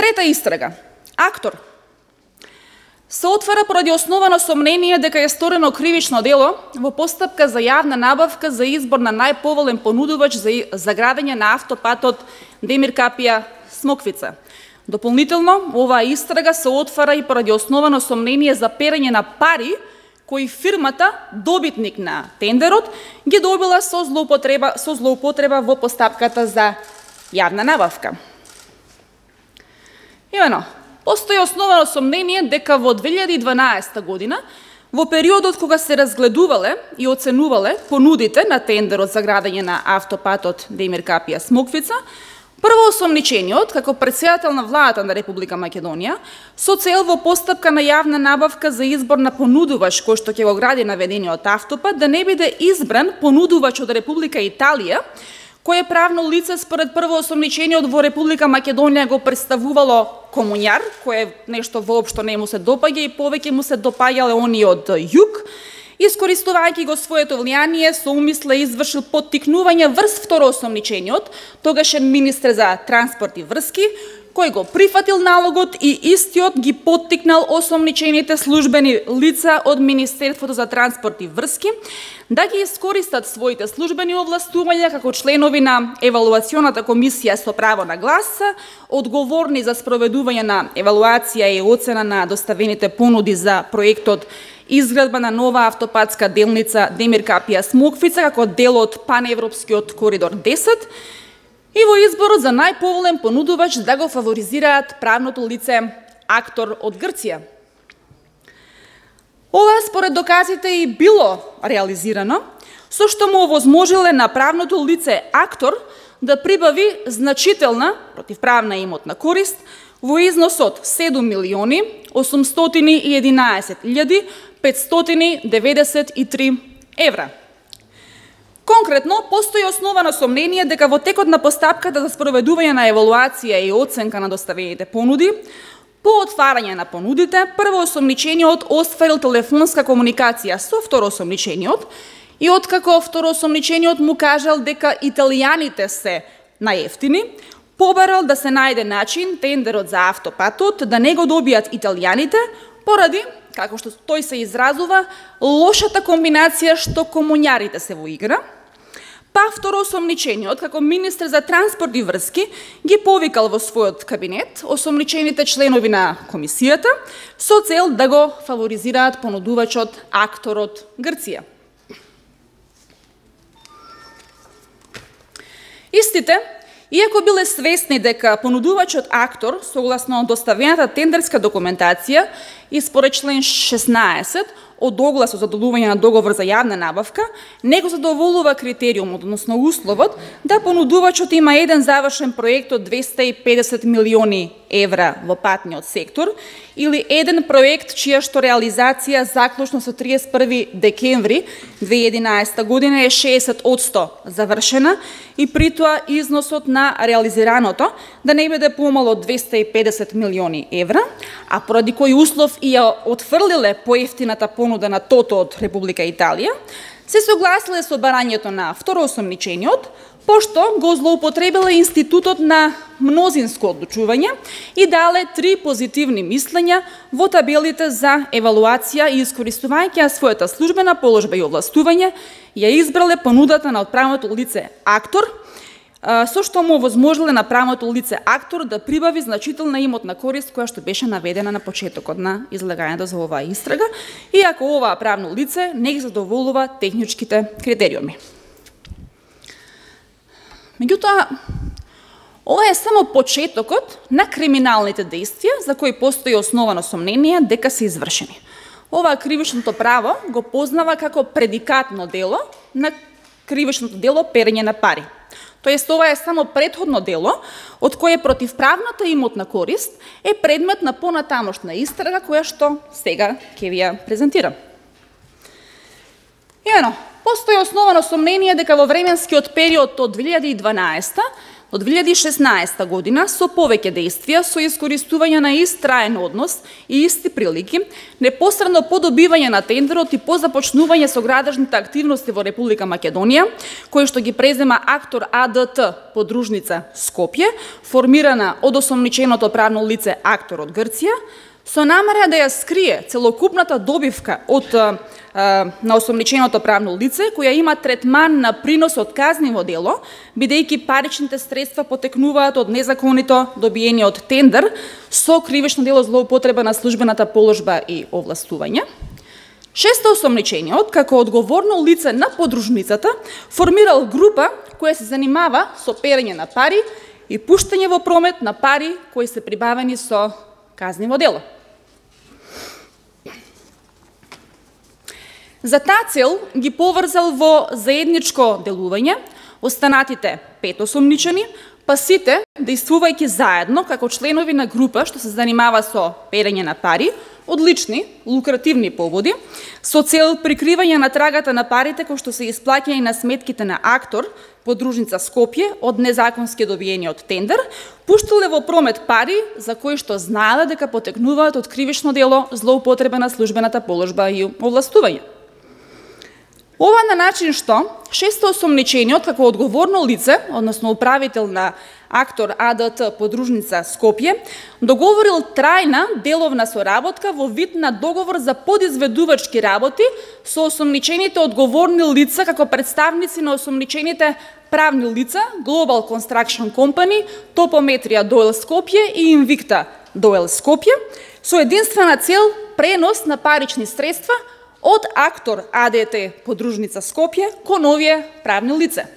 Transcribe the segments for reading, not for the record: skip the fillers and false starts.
Трета истрага. Актор. Се отвара поради основано сомнение дека е сторено кривично дело во постапка за јавна набавка за избор на најповолен понудувач за градење на автопатот Демир Капија Смоквица. Дополнително, оваа истрага се отвара и поради основано сомнение за перење на пари кои фирмата, добитник на тендерот, ги добила со злоупотреба во постапката за јавна набавка. Имено, постои основано сомнение дека во 2012 година, во периодот кога се разгледувале и оценувале понудите на тендерот за градење на автопатот Демир Капија Смоквица, првоосомничениот, како претседател на владата на Република Македонија, со цел во постапка на јавна набавка за избор на понудувач кој што ќе го гради наведениот автопат, да не биде избран понудувач од Република Италија, кој е правно лице според првоосомничениот во Република Македонија го представувало комуњар, кој нешто воопшто не му се допаѓа и повеќе му се допаѓале они од југ, искористувајќи го своето влијание, со умисла извршил поттикнување врз второосомничениот, тогашен министер за транспорт и врски, кој го прифатил налогот и истиот ги поттикнал осомничените службени лица од Министерството за транспорт и врски да ги искористат своите службени овластувања како членови на евалуационата комисија со право на глас, одговорни за спроведување на евалуација и оцена на доставените понуди за проектот изградба на нова автопатска делница Демир Капија Смоквица како дел од паневропскиот коридор 10, и во изборот за најповолен понудувач да го фаворизираат правното лице Актор од Грција. Ова според доказите и било реализирано, со што му овозможиле на правното лице Актор да прибави значителна противправна имотна корист во износ од 7.811.593 евра. Конкретно, постои основано сомнение дека во текот на постапката за спроведување на евалуација и оценка на доставените понуди, по отварање на понудите, првоосомничениот остварил телефонска комуникација со второосомничениот и откако второосомничениот му кажал дека италијаните се најефтини, побарал да се најде начин тендерот за автопатот да не го добијат италијаните поради, како што тој се изразува, лошата комбинација што комуњарите се во игра, па второосомничениот, како министер за транспорт и врски, ги повикал во својот кабинет осомничените членови на комисијата со цел да го фаворизираат понудувачот Актор од Грција. Истите, иако биле свесни дека понудувачот Актор, согласно доставената тендерска документација и според член 16 од оглас за задолување на договор за јавна набавка, не го задоволува критериумот, односно условот, да понудувачот има еден завршен проект од 250 милиони евра во патниот сектор или еден проект чија што реализација заклучно со 31 декември 2011 година е 60% завршена и при тоа износот на реализираното да не биде помало од 250 милиони евра, а поради кој услов и ја отфрлиле поевтината понуда на тото од Република Италија, се согласиле со барањето на второосомничениот, пошто го злоупотребиле институтот на мнозинско одлучување и дале 3 позитивни мислења во табелите за евалуација и искористувајќи својата службена положба и овластување, ја избрале понудата на отправното лице Актор, со што му овозможиле на правното лице Актор да прибави значителна имотна корист која што беше наведена на почетокот на излагањето за оваа истрага, иако оваа правно лице не ги задоволува техничките критериуми. Меѓутоа, ова е само почетокот на криминалните дејствија за кои постои основано сомнение дека се извршени. Ова кривичното право го познава како предикатно дело на кривичното дело перење на пари. Тоест, ова е само претходно дело, од кое противправната имотна корист е предмет на понатамошна истрага, која што сега ќе ви ја презентирам. Имено, постои основано сомнение дека во временскиот период од 2012 Од 2016 година, со повеќе действија, со искористување на ист траен однос и исти прилики, непосредно по добивање на тендерот и по започнување со градежните активности во Република Македонија, кој што ги презема Актор АДТ подружница Скопје, формирана од осомниченото правно лице Актор од Грција, со намера да ја скрие целокупната добивка на осомниченото правно лице, која има третман на принос од казниво дело, бидејќи паричните средства потекнуваат од незаконито добиени од тендер со кривично дело злоупотреба на службената положба и овластување. Шесто осомничениот, како одговорно лице на подружницата, формирал група која се занимава со перење на пари и пуштање во промет на пари кои се прибавени со казниво дело. За таа цел ги поврзал во заедничко делување останатите 5 осомничени, па сите, действувајќи заедно како членови на група што се занимава со перење на пари, од лични, лукративни поводи, со цел прикривање на трагата на парите кои што се исплаќани на сметките на Актор, подружница Скопје, од незаконски добиени од тендер, пуштале во промет пари за кои што знаеле дека потекнуваат од кривично дело злоупотреба на службената положба и овластување. Ова на начин што шесто осомничениот како одговорно лице, односно управител на Актор АДТ подружница Скопје, договорил трајна деловна соработка во вид на договор за подизведувачки работи со осомничените одговорни лица како представници на осомничените правни лица Global Construction Company, Топометрија Дойл Скопје и Инвикта Дойл Скопје, со единствена цел пренос на парични средства од Актор АДТ подружница Скопје кон овие правни лице.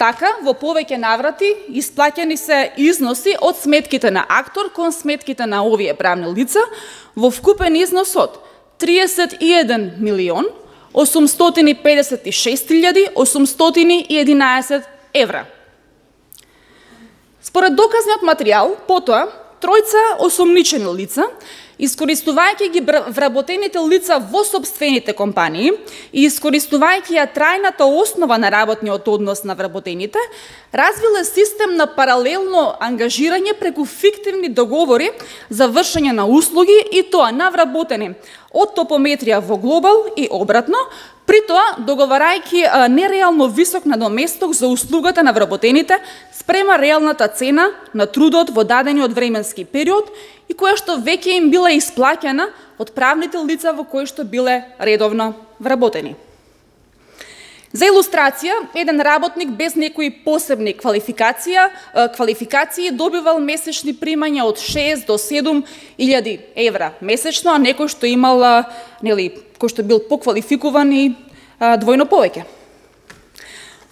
Така, во повеќе наврати, исплаќани се износи од сметките на Актор кон сметките на овие правни лица во вкупен износ од 31 милион 856.811 евра. Според доказниот материјал, потоа, тројца осомничени лица, искористувајќи ги вработените лица во собствените компании и искористувајќи ја трајната основа на работниот однос на вработените, развиле систем на паралелно ангажирање преку фиктивни договори за вршење на услуги и тоа на вработени од Топометрија во Глобал и обратно, при тоа договарајќи нереално висок надоместок за услугата на вработените спрема реалната цена на трудот во дадениот временски период и која што веќе им била исплаќана од правните лица во кои што биле редовно вработени. За илустрација, еден работник без некои посебни квалификации добивал месечни примања од 6 до 7 илјади евра месечно, а некој што имал, кој што бил поквалификуван и двојно повеќе.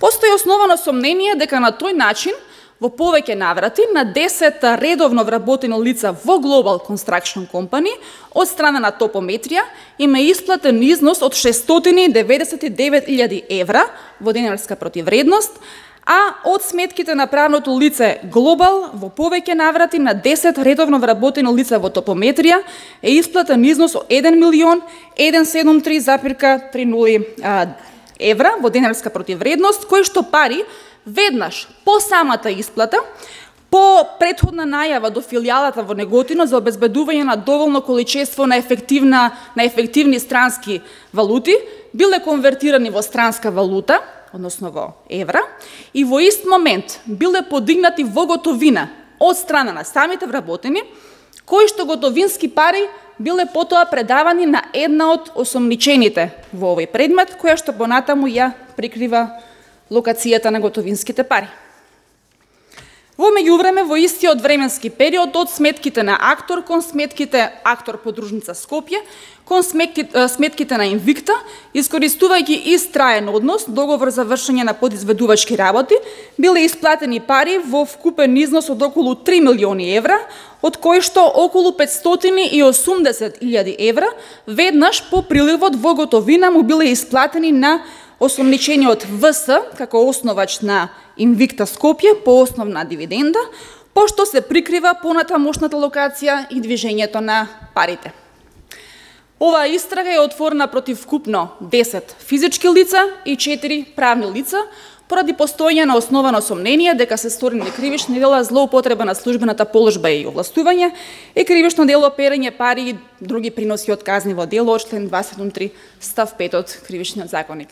Постои основано сомнение дека на тој начин во повеќе наврати на 10 редовно вработени лица во Global Construction Company од страна на Топометрија им е исплатен износ од 699.000 евра во денарска противредност, а од сметките на правното лице Global во повеќе наврати на 10 редовно вработени лица во Топометрија е исплатен износ од 1.173.30 евра во денарска противредност, кој што пари веднаш по самата исплата, по претходна најава до филијалата во Неготино за обезбедување на доволно количество на ефективни странски валути, биле конвертирани во странска валута, односно во евра, и во ист момент биле подигнати во готовина од страна на самите вработени, кои што готовински пари биле потоа предавани на една од осомничените во овој предмет, која што понатаму ја прикрива локацијата на готовинските пари. Во меѓувреме, во истиот временски период, од сметките на Актор кон сметките Актор подружница Скопје, кон сметките на Инвикта, искористувајќи ист траен однос, договор за вршење на подизведувачки работи, биле исплатени пари во вкупен износ од околу 3 милиони евра, од кои што околу 580.000 евра веднаш по приливот во готовина му биле исплатени на осомничениот ВС како основач на Инвикта Скопје по основна дивиденда, пошто се прикрива понатамошната локација и движењето на парите. Оваа истрага е отворена против вкупно 10 физички лица и 4 правни лица, поради постоење на основано сомнение дека се сторени кривични дела злоупотреба на службената положба и овластување и кривично дело перење пари и други приноси од казниво дело од член 23 став 5 од Кривичниот законник.